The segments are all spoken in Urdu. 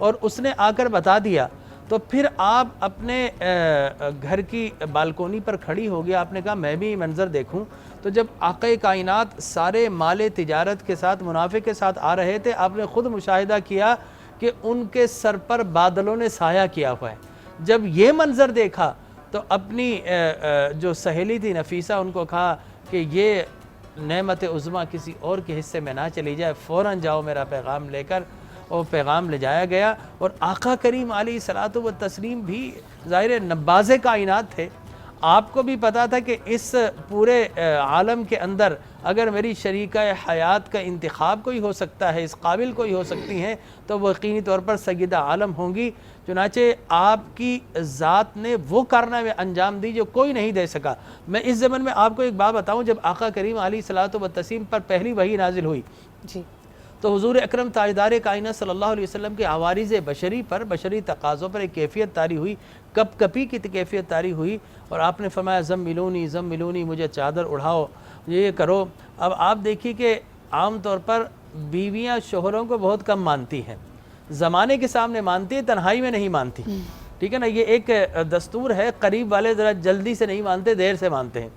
اور اس نے آ کر بتا دیا تو پھر آپ اپنے گھر کی بالکونی پر کھڑی ہو گیا، آپ نے کہا میں بھی منظر دیکھوں. تو جب آقا کائنات سارے مال تجارت کے ساتھ منافع کے ساتھ آ رہے تھے، آپ نے خود مشاہدہ کیا کہ ان کے سر پر بادلوں نے سایہ کیا ہوا ہے. جب یہ منظر دیکھا تو اپنی جو سہیلی تھی نفیسہ، ان کو کہا کہ یہ نعمت عظمیٰ کسی اور کے حصے میں نہ چلی جائے، فوراً جاؤ میرا پیغام لے کر. اور پیغام لے جایا گیا. اور آقا کریم علیہ الصلاۃ والتسلیم بھی ظاہر نباز کائنات تھے. آپ کو بھی پتا تھا کہ اس پورے عالم کے اندر اگر میری شریکہ حیات کا انتخاب کوئی ہو سکتا ہے، اس قابل کوئی ہو سکتی ہیں، تو وہ یقینی طور پر سیدہ عالم ہوں گی. چنانچہ آپ کی ذات نے وہ کارنامے انجام دی جو کوئی نہیں دے سکا. میں اس زمن میں آپ کو ایک بات بتاؤں، جب آقا کریم علیہ الصلاۃ والتسلیم پر پہلی وحی نازل ہوئی جی تو حضور اکرم تاجدار کائنات صلی اللہ علیہ وسلم کے عوارض بشری پر، بشری تقاضوں پر ایک کیفیت طاری ہوئی، کپ کپی کی کیفیت طاری ہوئی. اور آپ نے فرمایا زملونی زملونی، مجھے چادر اڑھاؤ، یہ کرو. اب آپ دیکھیے کہ عام طور پر بیویاں شوہروں کو بہت کم مانتی ہیں، زمانے کے سامنے مانتی ہیں، تنہائی میں نہیں مانتی. ٹھیک ہے نا، یہ ایک دستور ہے. قریب والے ذرا جلدی سے نہیں مانتے، دیر سے مانتے ہیں.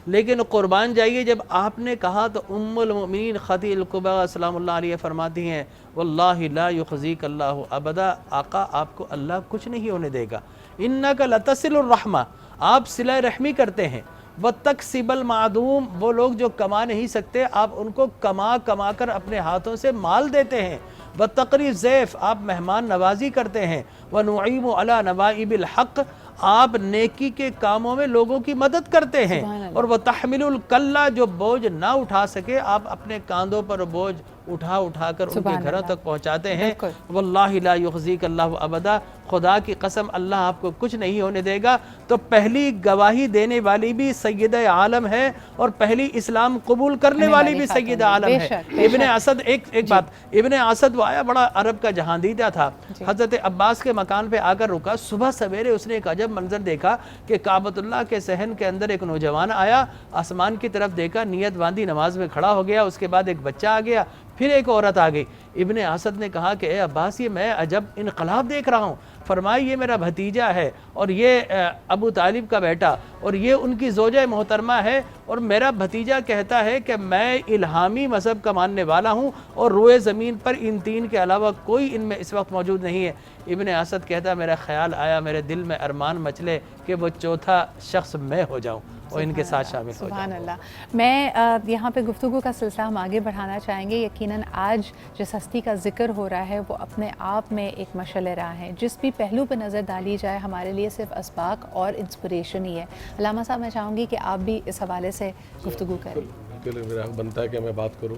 لیکن قربان جائیے، جب آپ نے کہا تو ام المؤمنین خدیجہ الکبریٰ سلام اللہ علیہ فرماتی ہیں واللہ لا یخزیک اللہ ابدا، آقا آپ کو اللہ کچھ نہیں ہونے دے گا. انک لتصل الرحمہ، آپ صلہ رحمی کرتے ہیں. وتکسب المعدوم، وہ لوگ جو کما نہیں سکتے آپ ان کو کما کر اپنے ہاتھوں سے مال دیتے ہیں. وتقری الضیف، آپ مہمان نوازی کرتے ہیں. ونعیم علی نوائب الحق، آپ نیکی کے کاموں میں لوگوں کی مدد کرتے ہیں. اور وہ تحمل الکلہ، جو بوجھ نہ اٹھا سکے آپ اپنے کاندھوں پر بوجھ اٹھا کر ان کے گھروں تک پہنچاتے ہیں. واللہ لا یخزیک اللہ ابدا، خدا کی قسم اللہ آپ کو کچھ نہیں ہونے دے گا. تو پہلی گواہی دینے والی بھی سیدہ عالم ہے، اور پہلی اسلام قبول کرنے والی بھی سیدہ عالم ہے. ابن اسد، ایک بات، ابن اسد وہ آیا بڑا عرب کا جہاندیدہ تھا، حضرت عباس کے مکان پہ آ کر رکا. صبح سویرے اس نے ایک عجب منظر دیکھا کہ کعبۃ اللہ کے صحن کے اندر ایک نوجوان آیا، آسمان کی طرف دیکھا، نیت باندھی نماز میں کھڑا ہو گیا. اس کے بعد ایک بچہ آ گیا، پھر ایک عورت آ گئی. ابن اسد نے کہا کہ اے عباس، یہ میں عجب انقلاب دیکھ رہا ہوں. فرمایا یہ میرا بھتیجا ہے، اور یہ ابو طالب کا بیٹا، اور یہ ان کی زوجہ محترمہ ہے. اور میرا بھتیجا کہتا ہے کہ میں الہامی مذہب کا ماننے والا ہوں، اور روئے زمین پر ان تین کے علاوہ کوئی ان میں اس وقت موجود نہیں ہے. ابن اسد کہتا میرا خیال آیا، میرے دل میں ارمان مچلے کہ وہ چوتھا شخص میں ہو جاؤں اور ان کے ساتھ شامل ہو جاؤں. سبحان اللہ. میں یہاں پہ گفتگو کا سلسلہ ہم آگے بڑھانا چاہیں گے. یقیناً آج جس ہستی کا ذکر ہو رہا ہے وہ اپنے آپ میں ایک مشعل راہ ہے. جس بھی پہلو پہ نظر ڈالی جائے ہمارے لیے صرف اسباق اور انسپریشن ہی ہے. علامہ صاحب، میں چاہوں گی کہ آپ بھی اس حوالے سے گفتگو کریں. بالکل میرا حق بنتا ہے کہ میں بات کروں،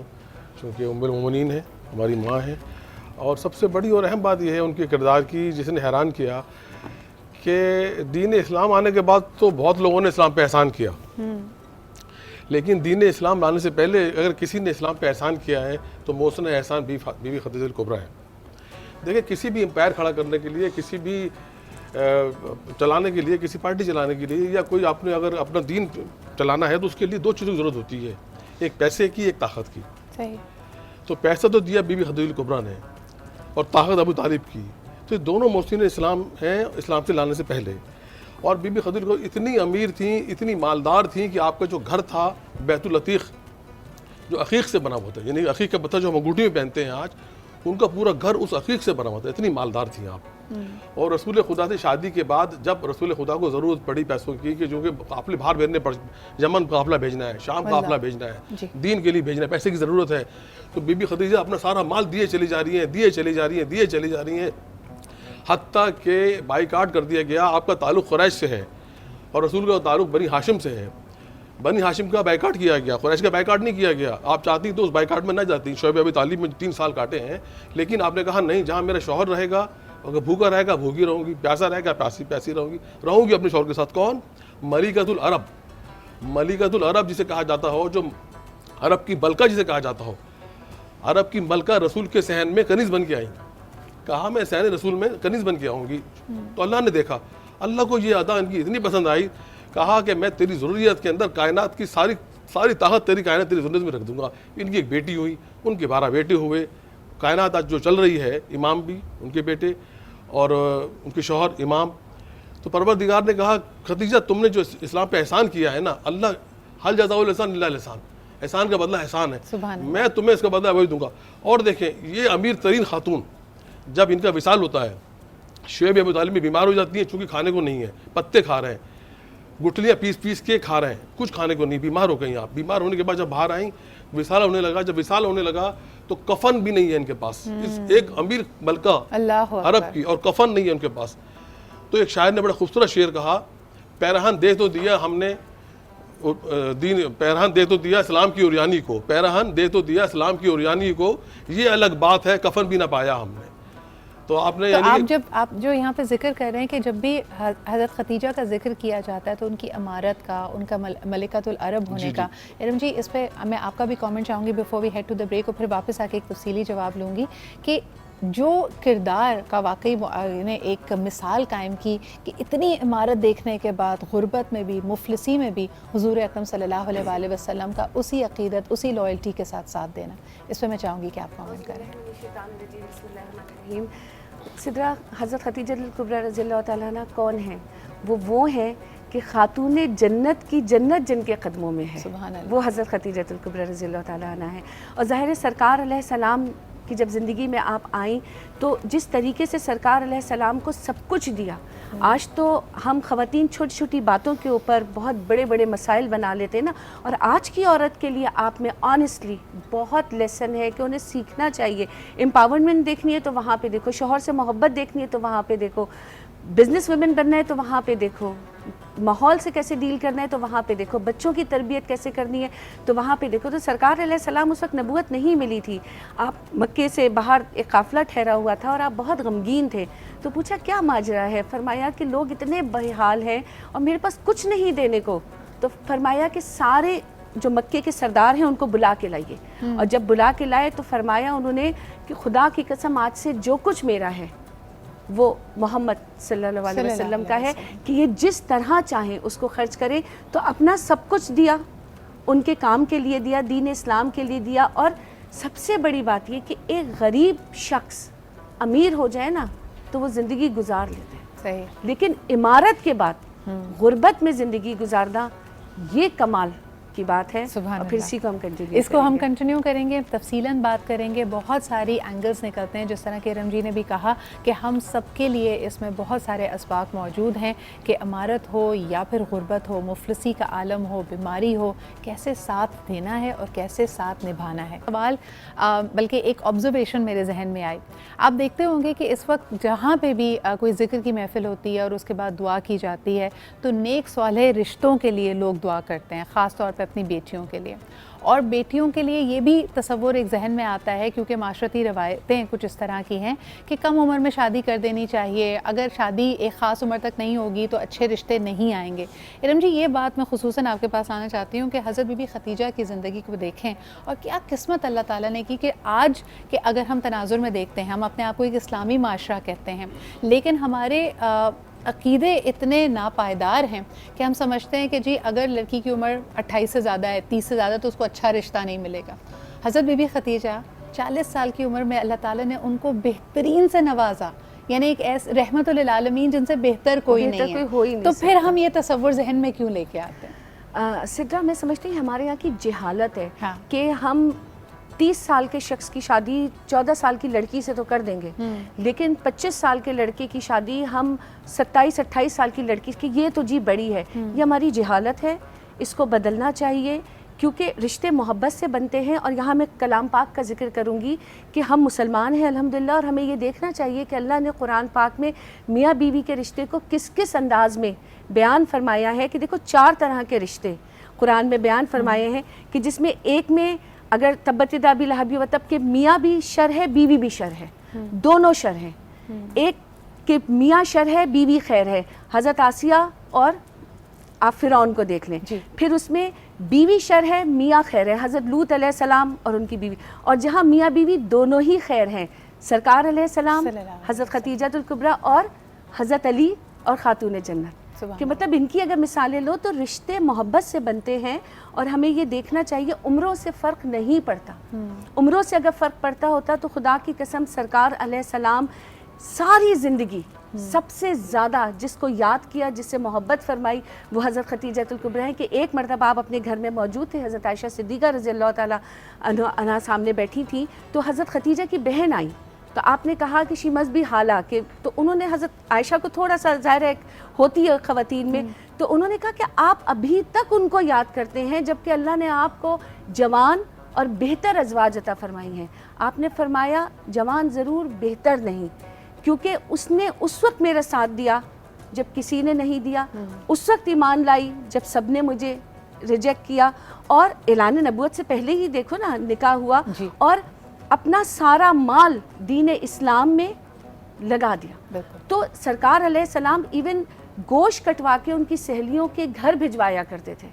چونکہ ام المؤمنین ہے، ہماری ماں ہے. اور سب سے بڑی اور اہم بات یہ ہے ان کے کردار کی، جس نے حیران کیا کہ دین اسلام آنے کے بعد تو بہت لوگوں نے اسلام پہ احسان کیا، لیکن دین اسلام لانے سے پہلے اگر کسی نے اسلام پہ احسان کیا ہے تو محسن احسان بی بی خدیجہ الکبریٰ ہے. دیکھیں، کسی بھی امپائر کھڑا کرنے کے لیے، کسی بھی چلانے کے لیے، کسی پارٹی چلانے کے لیے، یا کوئی آپ نے اگر اپنا دین چلانا ہے تو اس کے لیے دو چیزوں کی ضرورت ہوتی ہے، ایک پیسے کی، ایک طاقت کی. صحیح. تو پیسہ تو دیا بی بی خدیجہ الکبریٰ نے، اور طاقت ابو طالب کی. تو یہ دونوں محسنین اسلام ہیں اسلام سے لانے سے پہلے. اور بی بی خدیجہ کو اتنی امیر تھیں، اتنی مالدار تھیں کہ آپ کا جو گھر تھا بیت العتیق، جو عقیق سے بنا ہوا تھا، یعنی عقیق کا پتھر جو ہم انگوٹھی میں پہنتے ہیں آج، ان کا پورا گھر اس عقیق سے بنا ہوا تھا. اتنی مالدار تھیں آپ. اور رسول خدا سے شادی کے بعد جب رسول خدا کو ضرورت پڑی پیسوں کی، کہ جو کہ قافلے باہر بھیجنے پڑ، یمن قافلہ بھیجنا ہے، شام قافلہ بھیجنا ہے، دین کے لیے بھیجنا ہے، پیسے کی ضرورت ہے، تو بی بی خدیجہ اپنا سارا مال دیے چلی جا رہی ہیں، حتیٰ کہ بائیکاٹ کر دیا گیا. آپ کا تعلق قریش سے ہے اور رسول کا تعلق بنی ہاشم سے ہے. بنی ہاشم کا بائیکاٹ کیا گیا، قریش کا بائیکاٹ نہیں کیا گیا. آپ چاہتی تو اس بائیکاٹ میں نہ جاتی. شعیب ابی طالب میں 3 سال کاٹے ہیں، لیکن آپ نے کہا نہیں، جہاں میرا شوہر رہے گا، اگر بھوکا رہے گا بھوکی رہوں گی، پیاسا رہے گا پیاسی رہوں گی اپنے شوہر کے ساتھ. کون؟ ملکۃ العرب. ملکۃ العرب جسے کہا جاتا ہو، جو عرب کی ملکہ جسے کہا جاتا ہو. عرب کی ملکہ رسول کے صحن میں کنیز بن کے آئی. کہا میں صحن رسول میں کنیز بن کے آؤں گی. تو اللہ نے دیکھا، اللہ کو یہ ادا ان کی اتنی پسند آئی، کہا کہ میں تیری ضروریات کے اندر کائنات کی ساری طاقت تیری کائنات تیری ضرورت میں رکھ دوں گا. ان کی ایک بیٹی ہوئی، ان کے 12 بیٹے ہوئے. کائنات آج جو چل رہی ہے، امام بھی، ان کے بیٹے اور ان کے شوہر امام، تو پروردگار نے کہا خدیجہ تم نے جو اسلام پہ احسان کیا ہے نا، اللہ حل جزاء الاحسان الا الاحسان، احسان کا بدلہ احسان ہے، سبحان اللہ۔ میں تمہیں اس کا بدلہ وہی دوں گا۔ اور دیکھیں یہ امیر ترین خاتون جب ان کا وصال ہوتا ہے، شعیب ابو طالب بھی بیمار ہو جاتی ہیں، چونکہ کھانے کو نہیں ہے، پتے کھا رہے ہیں، گٹلیاں پیس پیس کے کھا رہے ہیں، کچھ کھانے کو نہیں، بیمار ہو گئی آپ۔ بیمار ہونے کے بعد جب باہر آئیں، وصال ہونے لگا، جب وصال ہونے لگا تو کفن بھی نہیں ہے ان کے پاس، اس ایک امیر ملکہ اللہ عرب کی، اور کفن نہیں ہے ان کے پاس۔ تو ایک شاعر نے بڑا خوبصورت شعر کہا، پیرہن دے تو دیا ہم نے دین، پیرہن دے تو دیا اسلام کی اوریانی کو، پیرہن دے تو دیا اسلام کی اوریانی کو، یہ الگ بات ہے کفن بھی نہ پایا ہم نے۔ تو آپ نے تو آپ جو یہاں پہ ذکر کر رہے ہیں کہ جب بھی حضرت خدیجہ کا ذکر کیا جاتا ہے تو ان کی امارت کا، ان کا ملکۃ العرب ہونے کا، ارم جی اس پہ میں آپ کا بھی کامنٹ چاہوں گی before we head to the break, اور پھر واپس آ کے ایک تفصیلی جواب لوں گی کہ جو کردار کا واقعی نے ایک مثال قائم کی کہ اتنی عمارت دیکھنے کے بعد غربت میں بھی، مفلسی میں بھی حضور اکرم صلی اللہ علیہ وآلہ وسلم کا اسی عقیدت، اسی لائلٹی کے ساتھ ساتھ دینا، اس پہ میں چاہوں گی کہ آپ کامنٹ کریں۔ سدرا، حضرت خدیجہ الکبریٰ رضی اللہ تعالیٰ عنہ کون ہیں؟ وہ ہیں کہ خاتون جنت کی جنت جن کے قدموں میں ہے، سبحان اللہ۔ وہ حضرت خدیجہ الکبریٰ رضی اللہ تعالیٰ عنہ ہے۔ اور ظاہر ہے سرکار علیہ السلام کی جب زندگی میں آپ آئیں تو جس طریقے سے سرکار علیہ السلام کو سب کچھ دیا، آج تو ہم خواتین چھوٹی چھوٹی باتوں کے اوپر بہت بڑے بڑے مسائل بنا لیتے ہیں نا، اور آج کی عورت کے لیے آپ میں آنیسٹلی بہت لیسن ہے کہ انہیں سیکھنا چاہیے۔ امپاورمنٹ دیکھنی ہے تو وہاں پہ دیکھو، شوہر سے محبت دیکھنی ہے تو وہاں پہ دیکھو، بزنس ویمن بننا ہے تو وہاں پہ دیکھو، ماحول سے کیسے ڈیل کرنا ہے تو وہاں پہ دیکھو، بچوں کی تربیت کیسے کرنی ہے تو وہاں پہ دیکھو۔ تو سرکار علیہ السلام اس وقت نبوت نہیں ملی تھی، آپ مکے سے باہر ایک قافلہ ٹھہرا ہوا تھا اور آپ بہت غمگین تھے، تو پوچھا کیا ماجرا ہے؟ فرمایا کہ لوگ اتنے بےحال ہیں اور میرے پاس کچھ نہیں دینے کو، تو فرمایا کہ سارے جو مکے کے سردار ہیں ان کو بلا کے لائیے، اور جب بلا کے لائے تو فرمایا انہوں نے کہ خدا کی قسم آج سے جو کچھ میرا ہے وہ محمد صلی اللہ علیہ وسلم کا ہے، کہ یہ جس طرح چاہیں اس کو خرچ کریں۔ تو اپنا سب کچھ دیا، ان کے کام کے لیے دیا، دین اسلام کے لیے دیا، اور سب سے بڑی بات یہ کہ ایک غریب شخص امیر ہو جائے نا تو وہ زندگی گزار لیتے ہیں، صحیح، لیکن عمارت کے بعد غربت میں زندگی گزارنا یہ کمال کی بات ہے۔ سبحان اور پھر اللہ۔ اسی کو ہم کنٹینیو اس کو ہم کنٹینیو کریں گے، تفصیلاً بات کریں گے، بہت ساری اینگلز نکلتے ہیں، جس طرح کہ ارم جی نے بھی کہا کہ ہم سب کے لیے اس میں بہت سارے اسباق موجود ہیں کہ عمارت ہو یا پھر غربت ہو، مفلسی کا عالم ہو، بیماری ہو، کیسے ساتھ دینا ہے اور کیسے ساتھ نبھانا ہے۔ سوال بلکہ ایک آبزرویشن میرے ذہن میں آئی، آپ دیکھتے ہوں گے کہ اس وقت جہاں پہ بھی کوئی ذکر کی محفل ہوتی ہے اور اس کے بعد دعا کی جاتی ہے تو نیک صالح رشتوں کے لیے لوگ دعا کرتے ہیں، خاص طور پہ اپنی بیٹیوں کے لیے، اور بیٹیوں کے لیے یہ بھی تصور ایک ذہن میں آتا ہے کیونکہ معاشرتی روایتیں کچھ اس طرح کی ہیں کہ کم عمر میں شادی کر دینی چاہیے، اگر شادی ایک خاص عمر تک نہیں ہوگی تو اچھے رشتے نہیں آئیں گے۔ ارم جی یہ بات میں خصوصاً آپ کے پاس آنا چاہتی ہوں کہ حضرت بی بی خدیجہ کی زندگی کو دیکھیں اور کیا قسمت اللہ تعالیٰ نے کی کہ آج کہ اگر ہم تناظر میں دیکھتے ہیں، ہم اپنے آپ کو ایک اسلامی معاشرہ کہتے ہیں، لیکن ہمارے عقیدے اتنے ناپائیدار ہیں کہ ہم سمجھتے ہیں کہ جی اگر لڑکی کی عمر 28 سے زیادہ ہے، 30 سے زیادہ، تو اس کو اچھا رشتہ نہیں ملے گا۔ حضرت بی بی خدیجہ 40 سال کی عمر میں اللہ تعالیٰ نے ان کو بہترین سے نوازا، یعنی ایک ایس رحمت للعالمین جن سے بہتر کوئی نہیں ہے، تو پھر ہم یہ تصور ذہن میں کیوں لے کے آتے ہیں؟ سدرا، میں سمجھتی ہوں ہمارے یہاں کی جہالت ہے کہ ہم 30 سال کے شخص کی شادی 14 سال کی لڑکی سے تو کر دیں گے، لیکن 25 سال کے لڑکے کی شادی ہم 27-28 سال کی لڑکی کی، یہ تو جی بڑی ہے۔ یہ ہماری جہالت ہے، اس کو بدلنا چاہیے، کیونکہ رشتے محبت سے بنتے ہیں۔ اور یہاں میں کلام پاک کا ذکر کروں گی کہ ہم مسلمان ہیں الحمدللہ، اور ہمیں یہ دیکھنا چاہیے کہ اللہ نے قرآن پاک میں میاں بیوی کے رشتے کو کس کس انداز میں بیان فرمایا ہے، کہ دیکھو 4 طرح کے رشتے قرآن میں بیان فرمائے ہیں، کہ جس میں ایک میں اگر تبت یدا ابی لہب وتب کے میاں بھی شر ہے، بیوی بھی شر ہے، دونوں شر ہیں۔ ایک کہ میاں شر ہے، بیوی خیر ہے، حضرت آسیہ اور آپ فرعون کو دیکھ لیں۔ پھر اس میں بیوی شر ہے، میاں خیر ہے، حضرت لوط علیہ السلام اور ان کی بیوی، اور جہاں میاں بیوی دونوں ہی خیر ہیں، سرکار علیہ السلام، حضرت خدیجہ الکبریٰ اور حضرت علی اور خاتون جنت۔ کہ مطلب ان کی اگر مثالیں لو تو رشتے محبت سے بنتے ہیں، اور ہمیں یہ دیکھنا چاہیے عمروں سے فرق نہیں پڑتا. عمروں سے اگر فرق پڑتا ہوتا تو خدا کی قسم سرکار علیہ السلام ساری زندگی سب سے زیادہ جس کو یاد کیا، جس سے محبت فرمائی، وہ حضرت خدیجہ الکبریٰ ہیں. کہ ایک مرتبہ آپ اپنے گھر میں موجود تھے، حضرت عائشہ صدیقہ رضی اللہ تعالیٰ عنہا سامنے بیٹھی تھیں، تو حضرت خدیجہ کی بہن آئی، تو آپ نے کہا کہ شی مس بی حالہ، کہ تو انہوں نے حضرت عائشہ کو تھوڑا سا ظاہر ہے ہوتی ہے خواتین میں، تو انہوں نے کہا کہ آپ ابھی تک ان کو یاد کرتے ہیں جبکہ اللہ نے آپ کو جوان اور بہتر ازواج عطا فرمائی ہیں. آپ نے فرمایا جوان ضرور، بہتر نہیں، کیونکہ اس نے اس وقت میرا ساتھ دیا جب کسی نے نہیں دیا، اس وقت ایمان لائی جب سب نے مجھے ریجیکٹ کیا، اور اعلان نبوت سے پہلے ہی دیکھو نا نکاح ہوا، اور اپنا سارا مال دین اسلام میں لگا دیا. تو سرکار علیہ السلام ایون گوشت کٹوا کے ان کی سہیلیوں کے گھر بھجوایا کرتے تھے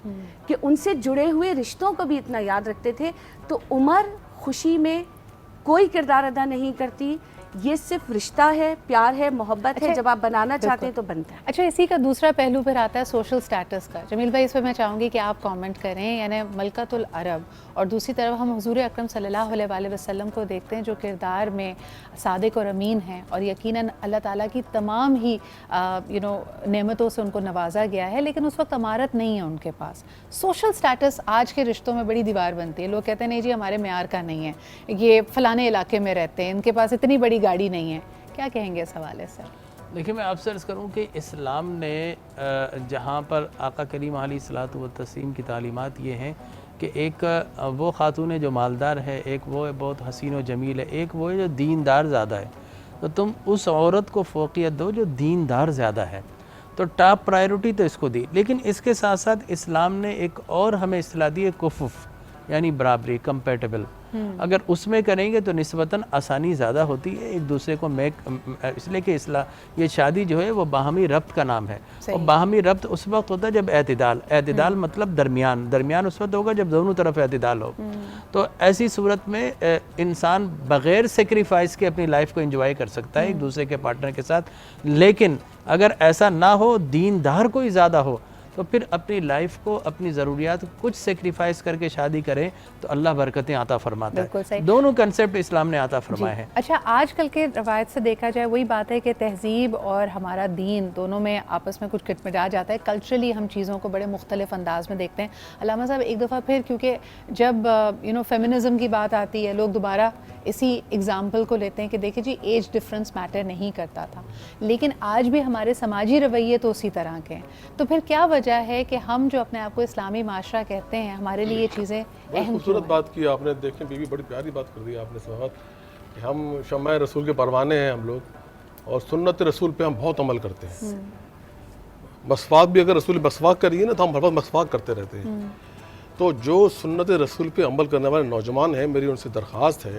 کہ ان سے جڑے ہوئے رشتوں کو بھی اتنا یاد رکھتے تھے. تو عمر خوشی میں کوئی کردار ادا نہیں کرتی، یہ صرف رشتہ ہے، پیار ہے، محبت ہے، جب آپ بنانا چاہتے ہیں تو بنتا ہے. اچھا، اسی کا دوسرا پہلو پھر آتا ہے سوشل سٹیٹس کا. جمیل بھائی، اس پہ میں چاہوں گی کہ آپ کامنٹ کریں. یعنی ملکۃ العرب، اور دوسری طرف ہم حضور اکرم صلی اللہ علیہ وآلہ وسلم کو دیکھتے ہیں جو کردار میں صادق اور امین ہیں، اور یقیناً اللہ تعالیٰ کی تمام ہی نعمتوں سے ان کو نوازا گیا ہے، لیکن اس وقت امارت نہیں ہے ان کے پاس. سوشل سٹیٹس آج کے رشتوں میں بڑی دیوار بنتی ہے. لوگ کہتے ہیں نہیں جی ہمارے معیار کا نہیں ہے، یہ فلانے علاقے میں رہتے ہیں، ان کے پاس اتنی بڑی گاڑی نہیں ہے. کیا کہیں گے اس حوالے سے؟ دیکھیں، میں آپ سے عرض کروں کہ اسلام نے جہاں پر آقا کریم علیہ الصلوۃ والتسلیم کی تعلیمات یہ ہیں کہ ایک وہ خاتون ہے جو مالدار ہے، ایک وہ بہت حسین و جمیل ہے، ایک وہ ہے جو دیندار زیادہ ہے، تو تم اس عورت کو فوقیت دو جو دیندار زیادہ ہے. تو ٹاپ پرائیورٹی تو اس کو دی. لیکن اس کے ساتھ ساتھ اسلام نے ایک اور ہمیں اصطلاح دی ہے کفف، یعنی برابری، کمپیٹیبل. اگر اس میں کریں گے تو نسبتاً آسانی زیادہ ہوتی ہے ایک دوسرے کو اس لیے کہ یہ شادی جو ہے وہ باہمی ربط کا نام ہے. اور باہمی ربط اس وقت ہوتا ہے جب اعتدال مطلب درمیان اس وقت ہوگا جب دونوں طرف اعتدال ہو. تو ایسی صورت میں انسان بغیر سیکریفائس کے اپنی لائف کو انجوائے کر سکتا ہے ایک دوسرے کے پارٹنر کے ساتھ. لیکن اگر ایسا نہ ہو، دیندار کوئی زیادہ ہو، تو پھر اپنی لائف کو، اپنی ضروریات کو کچھ سیکریفائس کر کے شادی کریں تو اللہ برکتیں عطا فرماتا ہے. دونوں کنسیپٹ اسلام نے عطا فرمائے ہیں. اچھا، آج کل کے روایت سے دیکھا جائے وہی بات ہے کہ تہذیب اور ہمارا دین دونوں میں آپس میں کچھ کٹمٹا جاتا ہے. کلچرلی ہم چیزوں کو بڑے مختلف انداز میں دیکھتے ہیں. علامہ صاحب، ایک دفعہ پھر کیونکہ جب فیمنزم کی بات آتی ہے، لوگ دوبارہ اسی ایگزامپل کو لیتے ہیں کہ دیکھیں جی ایج ڈفرنس میٹر نہیں کرتا تھا، لیکن آج بھی ہمارے سماجی رویے تو اسی طرح کے ہیں. تو پھر کیا وجہ ہے کہ ہم جو اپنے آپ کو اسلامی معاشرہ کہتے ہیں، ہمارے لیے یہ چیزیں اہم؟ خوبصورت بات کی آپ نے. دیکھیں بی بی، بڑی پیاری بات کر دی آپ نے اس وقت کہ ہم شمع رسول کے پروانے ہیں ہم لوگ، اور سنت رسول پہ ہم بہت عمل کرتے ہیں. مسواک بھی اگر رسول مسواک کریے نا تو ہم ہر وقت مسواک کرتے رہتے ہیں. تو جو سنت رسول پہ عمل کرنے والے نوجوان ہیں، میری ان سے درخواست ہے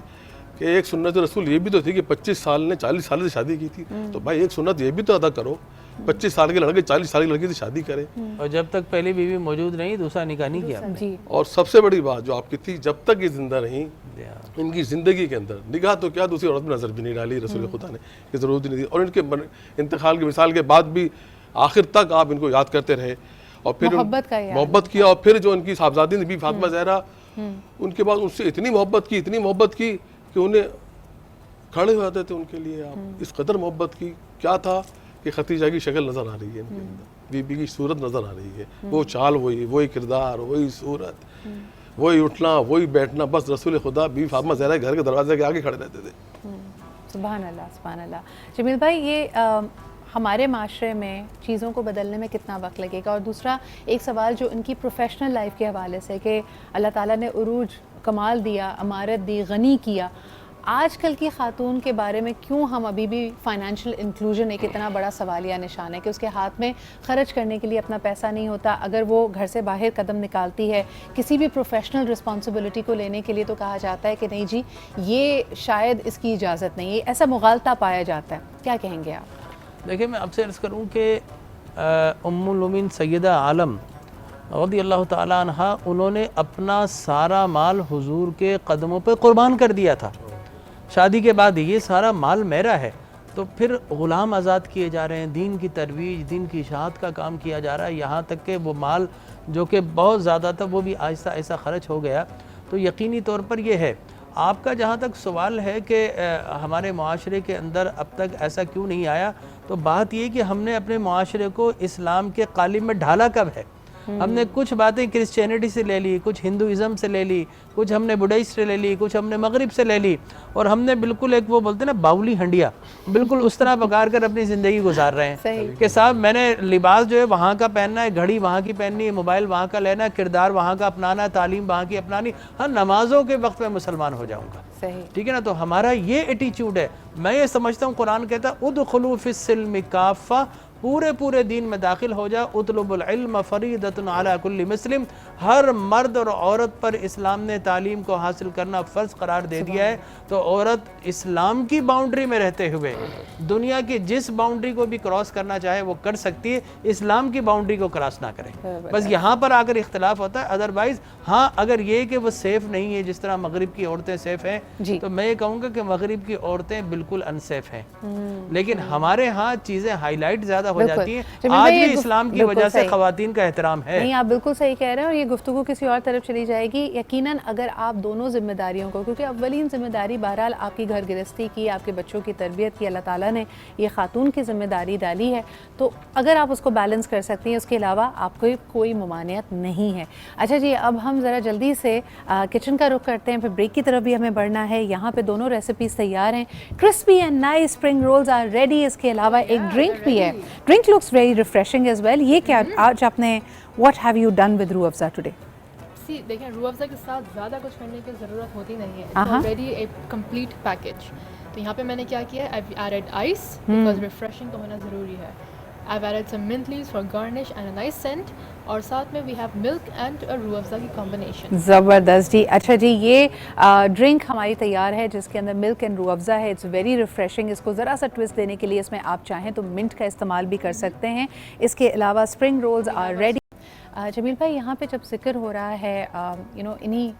کہ ایک سنت رسول یہ بھی تو تھی کہ 25 سال نے 40 سال سے شادی کی تھی، تو بھائی ایک سنت یہ بھی تو ادا کرو، 25 سال کے لڑکے 40 سال کی لڑکی سے شادی کریں. اور جب تک پہلی بیوی موجود نہیں دوسرا نکاح نہیں کیا. اور سب سے بڑی بات جو آپ کی تھی، جب تک یہ زندہ رہیں ان کی زندگی کے اندر نگاہ تو کیا دوسری عورت میں نظر بھی نہیں ڈالی رسول خدا نے، کہ ضرورت نہیں تھی. اور ان کے انتقال کی مثال کے بعد بھی آخر تک آپ ان کو یاد کرتے رہے، اور پھر محبت کیا. اور پھر جو ان کی صاحبزادی نے بھی فاطمہ زہرا، ان کے بعد ان سے اتنی محبت کی کہ انہیں کھڑے ہو جاتے تھے ان کے لیے. آپ اس قدر محبت کی. کیا تھا کہ خدیجہ کی شکل نظر آ رہی ہے ان کے اندر، بی بی کی صورت نظر آ رہی ہے، وہ چال وہی کردار، وہی صورت، وہی اٹھنا، وہی بیٹھنا. بس رسول خدا بی فاطمہ زہرا گھر کے دروازے کے آگے کھڑے رہتے تھے. سبحان اللہ، سبحان اللہ. جمیل بھائی، یہ ہمارے معاشرے میں چیزوں کو بدلنے میں کتنا وقت لگے گا؟ اور دوسرا ایک سوال جو ان کی پروفیشنل لائف کے حوالے سے کہ اللہ تعالیٰ نے عروج کمال دیا، امارت دی، غنی کیا، آج کل کی خاتون کے بارے میں کیوں ہم ابھی بھی فائنینشیل انکلوژن ایک اتنا بڑا سوالیہ نشان ہے کہ اس کے ہاتھ میں خرچ کرنے کے لیے اپنا پیسہ نہیں ہوتا. اگر وہ گھر سے باہر قدم نکالتی ہے کسی بھی پروفیشنل رسپانسبلٹی کو لینے کے لیے تو کہا جاتا ہے کہ نہیں جی یہ شاید اس کی اجازت نہیں ہے. ایسا مغالطہ پایا جاتا ہے. کیا کہیں گے آپ؟ دیکھیں، میں آپ سے عرض کروں کہ ام المومنین سیدہ عالم رضی اللہ تعالیٰ عنہ، انہوں نے اپنا سارا مال حضور کے قدموں پہ قربان کر دیا تھا. شادی کے بعد یہ سارا مال میرا ہے، تو پھر غلام آزاد کیے جا رہے ہیں، دین کی ترویج، دین کی اشاعت کا کام کیا جا رہا ہے، یہاں تک کہ وہ مال جو کہ بہت زیادہ تھا وہ بھی آہستہ آہستہ خرچ ہو گیا. تو یقینی طور پر یہ ہے. آپ کا جہاں تک سوال ہے کہ ہمارے معاشرے کے اندر اب تک ایسا کیوں نہیں آیا، تو بات یہ کہ ہم نے اپنے معاشرے کو اسلام کے قالب میں ڈھالا کب ہے. ہم نے کچھ باتیں کرسچینٹی سے لے لی، کچھ ہندوازم سے لے لی، کچھ ہم نے بدھسٹ سے لے لی، کچھ ہم نے مغرب سے لے لی، اور ہم نے بالکل ایک وہ بولتے ہیں نا باولی ہنڈیا، بالکل اس طرح پکار کر اپنی زندگی گزار رہے ہیں کہ صاحب میں نے لباس جو ہے وہاں کا پہننا ہے، گھڑی وہاں کی پہننی ہے، موبائل وہاں کا لینا ہے، کردار وہاں کا اپنانا ہے، تعلیم وہاں کی اپنانی، ہاں نمازوں کے وقت میں مسلمان ہو جاؤں گا. ٹھیک ہے نا. تو ہمارا یہ ایٹیچیوڈ ہے. میں یہ سمجھتا ہوں قرآن کہتا ہے ادخلوا فی السلم کافہ، پورے دین میں داخل ہو جا. اطلب العلم فریضۃ علی کل مسلم، ہر مرد اور عورت پر اسلام نے تعلیم کو حاصل کرنا فرض قرار دے دیا ہے. تو عورت اسلام کی باؤنڈری میں رہتے ہوئے دنیا کی جس باؤنڈری کو بھی کراس کرنا چاہے وہ کر سکتی ہے، اسلام کی باؤنڈری کو کراس نہ کرے. بس یہاں پر آ کر اختلاف ہوتا ہے. ادروائز ہاں اگر یہ کہ وہ سیف نہیں ہے جس طرح مغرب کی عورتیں سیف ہیں، تو میں یہ کہوں گا کہ مغرب کی عورتیں بالکل انسیف ہیں، لیکن ہمارے ہاں چیزیں ہائی لائٹ زیادہ ہو جاتی ہیں. آج بھی اسلام کی وجہ سے خواتین کا احترام ہے. نہیں، آپ بالکل صحیح کہہ رہے ہیں، اور یہ گفتگو کسی اور طرف چلی جائے گی. یقیناً اگر آپ دونوں ذمہ داریوں کو، کیونکہ اولین ذمہ داری بہرحال آپ کی گھر گرہستی کی، آپ کے بچوں کی تربیت کی اللہ تعالیٰ نے یہ خاتون کی ذمہ داری ڈالی ہے، تو اگر آپ اس کو بیلنس کر سکتی ہیں، اس کے علاوہ آپ کو کوئی ممانعت نہیں ہے. اچھا جی، اب ہم ذرا جلدی سے کچن کا رخ کرتے ہیں، پھر بریک کی طرف بھی ہمیں بڑھنا ہے. یہاں پہ دونوں ریسیپیز تیار ہیں. Crispy and nice spring rolls are ready. اس کے علاوہ ایک ڈرنک بھی ہے. Drink looks very refreshing as well. یہ کیا آج آپ نے what have you done with روح افزا today؟ دیکھیں، روح افزا کے ساتھ زیادہ کچھ کرنے کی ضرورت ہوتی نہیں ہے. It's already a complete package. تو یہاں پہ میں نے کیا کیا ہے، I've added ice because refreshing تو ہونا ضروری ہے. I've added some mint leaves for garnish and a nice scent. اور ساتھ میں we have milk and a روح افزا کی combination. زبردست جی. اچھا جی، یہ ڈرنک ہماری تیار ہے جس کے اندر ملک اینڈ روح افزا ہے. It's very refreshing. اس کو ذرا سا ٹوسٹ دینے کے لیے اس میں آپ چاہیں تو منٹ کا استعمال بھی کر سکتے ہیں. اس کے علاوہ اسپرنگ رولز آر ریڈی. جمیل بھائی، یہاں پہ جب ذکر ہو رہا ہے انہی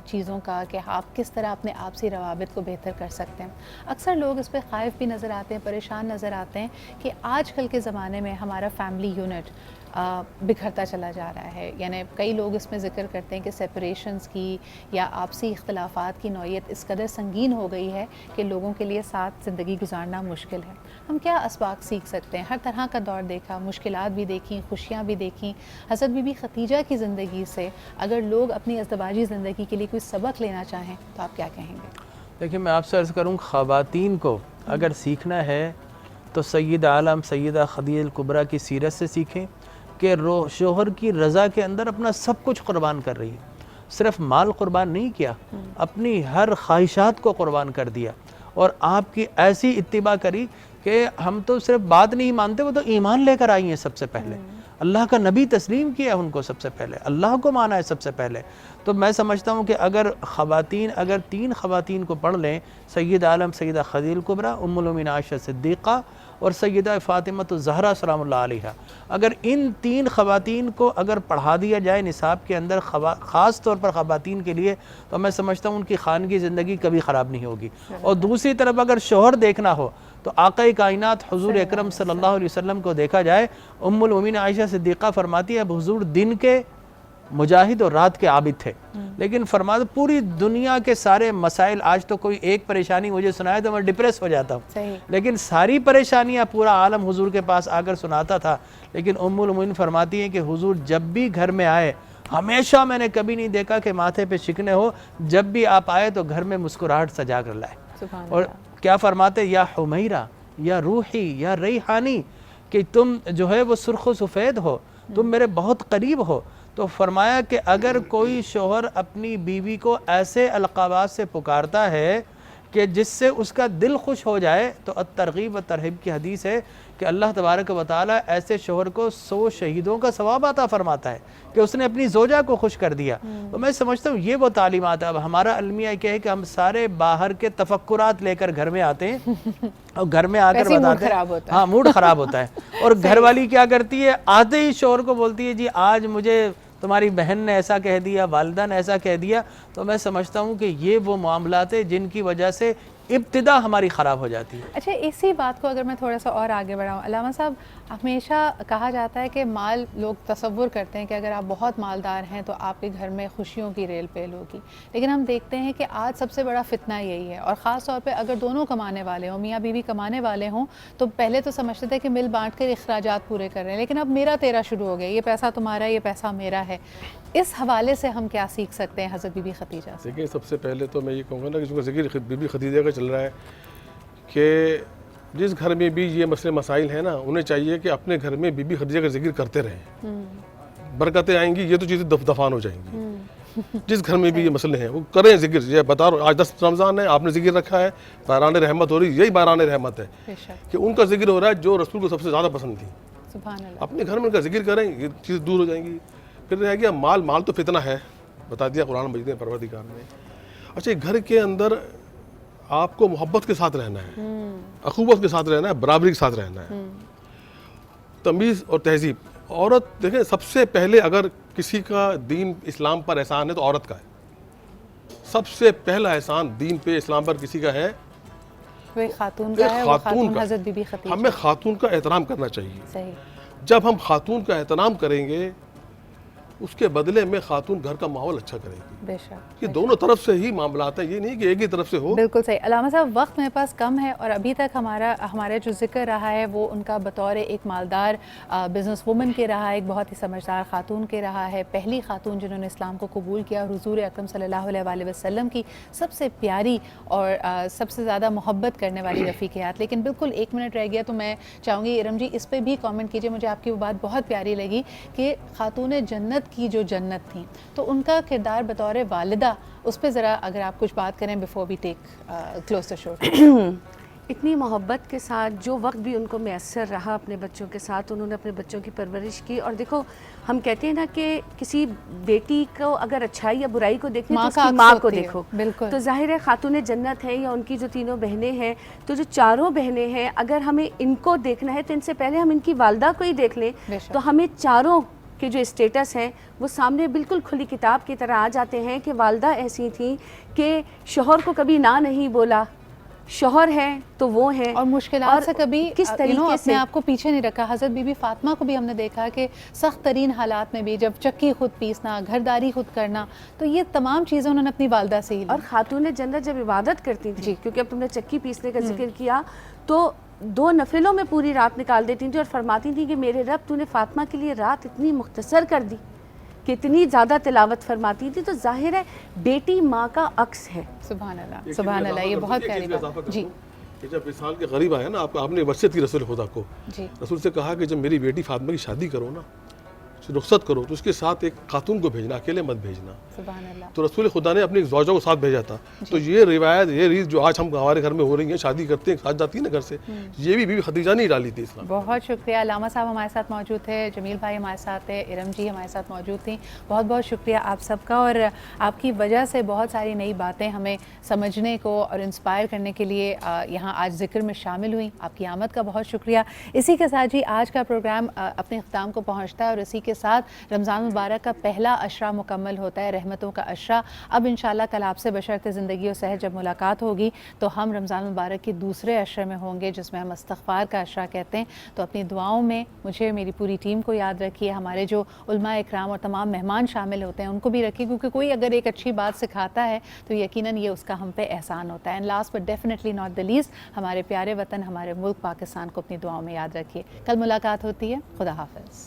چیزوں کا کہ آپ کس طرح اپنے آپسی روابط کو بہتر کر سکتے ہیں، اکثر لوگ اس پہ خائف بھی نظر آتے ہیں، پریشان نظر آتے ہیں کہ آج کل کے زمانے میں ہمارا فیملی یونٹ بکھرتا چلا جا رہا ہے. یعنی کئی لوگ اس میں ذکر کرتے ہیں کہ سیپریشنز کی یا آپسی اختلافات کی نوعیت اس قدر سنگین ہو گئی ہے کہ لوگوں کے لیے ساتھ زندگی گزارنا مشکل ہے. ہم کیا اسباق سیکھ سکتے ہیں؟ ہر طرح کا دور دیکھا، مشکلات بھی دیکھیں، خوشیاں بھی دیکھیں. حضرت بی بی خدیجہ کی زندگی سے اگر لوگ اپنی ازدواجی زندگی کے لیے کوئی سبق لینا چاہیں تو آپ کیا کہیں گے؟ دیکھیں، میں آپ سے عرض کروں، خواتین کو اگر سیکھنا ہے تو سید عالم سیدہ خدیجہ الکبریٰ کی سیرت سے سیکھیں کہ شوہر کی رضا کے اندر اپنا سب کچھ قربان کر رہی ہے. صرف مال قربان نہیں کیا، اپنی ہر خواہشات کو قربان کر دیا، اور آپ کی ایسی اتباع کری کہ ہم تو صرف بات نہیں مانتے، وہ تو ایمان لے کر آئی ہیں سب سے پہلے. اللہ کا نبی تسلیم کیا ان کو سب سے پہلے، اللہ کو مانا ہے سب سے پہلے. تو میں سمجھتا ہوں کہ اگر تین خواتین کو پڑھ لیں، سید عالم سیدہ خدیجہ الکبریٰ، ام المؤمنین عائشہ صدیقہ اور سیدہ فاطمہ الزہرا سلام اللہ علیہا، اگر ان تین خواتین کو اگر پڑھا دیا جائے نصاب کے اندر، خاص طور پر خواتین کے لیے، تو میں سمجھتا ہوں ان کی خانگی زندگی کبھی خراب نہیں ہوگی. اور دوسری طرف اگر شوہر دیکھنا ہو تو آقا کائنات حضور اکرم صلی اللہ علیہ وسلم کو دیکھا جائے. ام المؤمنین عائشہ صدیقہ فرماتی ہے اب حضور دن کے مجاہد اور رات کے عابد تھے، لیکن فرماتے پوری دنیا کے سارے مسائل، آج تو کوئی ایک پریشانی مجھے سنائے تو میں ڈپریس ہو جاتا ہوں، لیکن ساری پریشانیاں پورا عالم حضور کے پاس آ کر سناتا تھا. لیکن ام المؤمنین فرماتی ہیں کہ حضور جب بھی گھر میں آئے، ہمیشہ میں نے کبھی نہیں دیکھا کہ ماتھے پہ شکنے ہو، جب بھی آپ آئے تو گھر میں مسکراہٹ سجا کر لائے. اور کیا فرماتے، یا حمیرہ یا روحی یا ریحانی، کہ تم جو ہے وہ سرخ و سفید ہو، تم میرے بہت قریب ہو. تو فرمایا کہ اگر کوئی شوہر اپنی بیوی کو ایسے القابات سے پکارتا ہے کہ جس سے اس کا دل خوش ہو جائے، تو الترغیب و ترہیب کی حدیث ہے کہ اللہ تبارک و تعالیٰ ایسے شوہر کو 100 شہیدوں کا ثواب عطا فرماتا ہے کہ اس نے اپنی زوجہ کو خوش کر دیا. تو میں سمجھتا ہوں یہ وہ تعلیمات ہے. اب ہمارا المیہ کیا ہے کہ ہم سارے باہر کے تفکرات لے کر گھر میں آتے ہیں اور گھر میں آ کر بتاتے ہیں، ہاں موڈ خراب ہوتا ہے. اور گھر والی کیا کرتی ہے، آتے ہی شوہر کو بولتی ہے جی آج مجھے تمہاری بہن نے ایسا کہہ دیا، والدہ نے ایسا کہہ دیا. تو میں سمجھتا ہوں کہ یہ وہ معاملات ہیں جن کی وجہ سے ابتدا ہماری خراب ہو جاتی ہے. اچھا اسی بات کو اگر میں تھوڑا سا اور آگے بڑھاؤں، علامہ صاحب ہمیشہ کہا جاتا ہے کہ مال، لوگ تصور کرتے ہیں کہ اگر آپ بہت مالدار ہیں تو آپ کے گھر میں خوشیوں کی ریل پیل ہوگی، لیکن ہم دیکھتے ہیں کہ آج سب سے بڑا فتنہ یہی ہے، اور خاص طور پہ اگر دونوں کمانے والے ہوں، میاں بیوی کمانے والے ہوں، تو پہلے تو سمجھتے تھے کہ مل بانٹ کر اخراجات پورے کر رہے ہیں، لیکن اب میرا تیرا شروع ہو گیا، یہ پیسہ تمہارا، یہ پیسہ میرا ہے. اس حوالے سے ہم کیا سیکھ سکتے ہیں حضرت بی بی خدیجہ سے؟ دیکھیں سب سے پہلے تو میں یہ کہوں گا نا کہ ذکر بی بی خدیجہ کا چل رہا ہے کہ جس گھر میں بھی یہ مسئلے مسائل ہیں نا، انہیں چاہیے کہ اپنے گھر میں بی بی خدیجہ کا ذکر کرتے رہیں، برکتیں آئیں گی، یہ تو چیزیں دفان ہو جائیں گی. جس گھر میں بھی یہ مسئلے ہیں وہ کریں ذکر. یہ بتا رہا ہوں آج 10 رمضان ہے، آپ نے ذکر رکھا ہے، باران رحمت ہو رہی، یہی باران رحمت ہے کہ ان کا ذکر ہو رہا ہے جو رسول کو سب سے زیادہ پسند تھی. سبحان اللہ. اپنے گھر میں ان کا ذکر کریں، یہ چیز دور ہو جائیں گی. پھر رہ گیا مال تو فتنہ ہے، بتا دیا قرآن مجید میں پروردگار نے. اچھا گھر کے اندر آپ کو محبت کے ساتھ رہنا ہے، اخوت کے ساتھ رہنا ہے، برابری کے ساتھ رہنا ہے، تمیز اور تہذیب. عورت دیکھیں سب سے پہلے اگر کسی کا دین اسلام پر احسان ہے تو عورت کا ہے. سب سے پہلا احسان دین پہ اسلام پر کسی کا ہے، وہ خاتون کا ہے، وہ خاتون کا. حضرت بی بی خدیجہ. ہمیں خاتون کا احترام کرنا چاہیے. صحیح. جب ہم خاتون کا احترام کریں گے اس کے بدلے میں خاتون گھر کا ماحول اچھا کرے گی. بے شک. یہ دونوں طرف سے ہی معاملات ہیں، یہ نہیں کہ ایک ہی طرف سے ہو. بالکل صحیح. علامہ صاحب وقت میرے پاس کم ہے، اور ابھی تک ہمارا جو ذکر رہا ہے وہ ان کا بطور ایک مالدار بزنس وومن کے رہا ہے، ایک بہت ہی سمجھدار خاتون کے رہا ہے، پہلی خاتون جنہوں نے اسلام کو قبول کیا، اور حضور اکرم صلی اللہ علیہ وآلہ وسلم کی سب سے پیاری اور سب سے زیادہ محبت کرنے والی رفیقیات. لیکن بالکل 1 منٹ رہ گیا تو میں چاہوں گی ارم جی اس پہ بھی کامنٹ کیجیے. مجھے آپ کی وہ بات بہت پیاری لگی کہ خاتون جنت کی جو جنت تھیں، تو ان کا کردار بطور والدہ، اس پہ ذرا اگر آپ کچھ بات کریں before we take close the شو. اتنی محبت کے ساتھ جو وقت بھی ان کو میسر رہا اپنے بچوں کے ساتھ انہوں نے اپنے بچوں کی پرورش کی. اور دیکھو ہم کہتے ہیں نا کہ کسی بیٹی کو اگر اچھائی یا برائی کو دیکھنے تو اس کی ماں کو دیکھو. بالکل. تو ظاہر ہے خاتون جنت ہے یا ان کی جو تینوں بہنیں ہیں، تو جو چاروں بہنیں ہیں اگر ہمیں ان کو دیکھنا ہے تو ان سے پہلے ہم ان کی والدہ کو ہی دیکھ لیں تو ہمیں چاروں کے جو اسٹیٹس ہیں وہ سامنے بالکل کھلی کتاب کی طرح آ جاتے ہیں کہ والدہ ایسی تھیں کہ شوہر کو کبھی نہ نہیں بولا، شوہر ہے تو وہ ہیں، اور مشکلات سے کبھی کس طریقے سے اپنے آپ کو پیچھے نہیں رکھا. حضرت بی بی فاطمہ کو بھی ہم نے دیکھا کہ سخت ترین حالات میں بھی جب چکی خود پیسنا، گھرداری خود کرنا، تو یہ تمام چیزیں انہوں نے اپنی والدہ سے ہی لی. اور خاتون جنت جب عبادت کرتی تھیں، کیونکہ اب تم نے چکی پیسنے کا ذکر کیا، تو 2 نفلوں میں پوری رات نکال دیتی تھیں اور فرماتی تھیں کہ میرے رب تو نے فاطمہ کے لیے رات اتنی مختصر کر دی کہ اتنی زیادہ تلاوت فرماتی تھی. تو ظاہر ہے بیٹی ماں کا عکس ہے. سبحان اللہ، سبحان اللہ. یہ بہت پیاری بات. جی. کہ جب وصال کے قریب آیا نا، آپ نے وصیت کی رسول خدا کو، رسول سے کہا کہ جب میری بیٹی فاطمہ کی شادی کرو نا، رخصت کرو، تو اس کے ساتھ ایک خاتون کو بھیجنا، اکیلے مت بھیجنا. سبحان اللہ. تو رسول خدا نے اپنی زوجہ کو ساتھ بھیجا تھا. تو یہ روایت، یہ ریت جو آج ہم ہمارے گھر میں ہو رہی ہیں، شادی کرتے ہیں ساتھ جاتی ہے نا گھر سے، یہ بھی بی بی خدیجہ نے ڈالی تھی اسلام. بہت شکریہ. علامہ صاحب ہمارے ساتھ موجود تھے، جمیل بھائی ہمارے ساتھ تھے، ارم جی ہمارے ساتھ موجود تھیں. بہت بہت شکریہ آپ سب کا، اور آپ کی وجہ سے بہت ساری نئی باتیں ہمیں سمجھنے کو اور انسپائر کرنے کے لیے یہاں آج ذکر میں شامل ہوئیں. آپ کی آمد کا بہت شکریہ. اسی کے ساتھ جی آج کا پروگرام اپنے اختتام کو پہنچتا ہے، اور اسی کے ساتھ رمضان مبارک کا پہلا عشرہ مکمل ہوتا ہے، رحمتوں کا عشرہ. اب انشاءاللہ کل آپ سے بشرط زندگی و صحت جب ملاقات ہوگی تو ہم رمضان مبارک کے دوسرے عشرے میں ہوں گے، جس میں ہم استغفار کا عشرہ کہتے ہیں. تو اپنی دعاؤں میں مجھے، میری پوری ٹیم کو یاد رکھیے، ہمارے جو علماء اکرام اور تمام مہمان شامل ہوتے ہیں ان کو بھی رکھیے، کیونکہ کوئی اگر ایک اچھی بات سکھاتا ہے تو یقیناً یہ اس کا ہم پہ احسان ہوتا ہے. And last but definitely not the least, ہمارے پیارے وطن، ہمارے ملک پاکستان کو اپنی دعاؤں میں یاد رکھیے. کل ملاقات ہوتی ہے. خدا حافظ.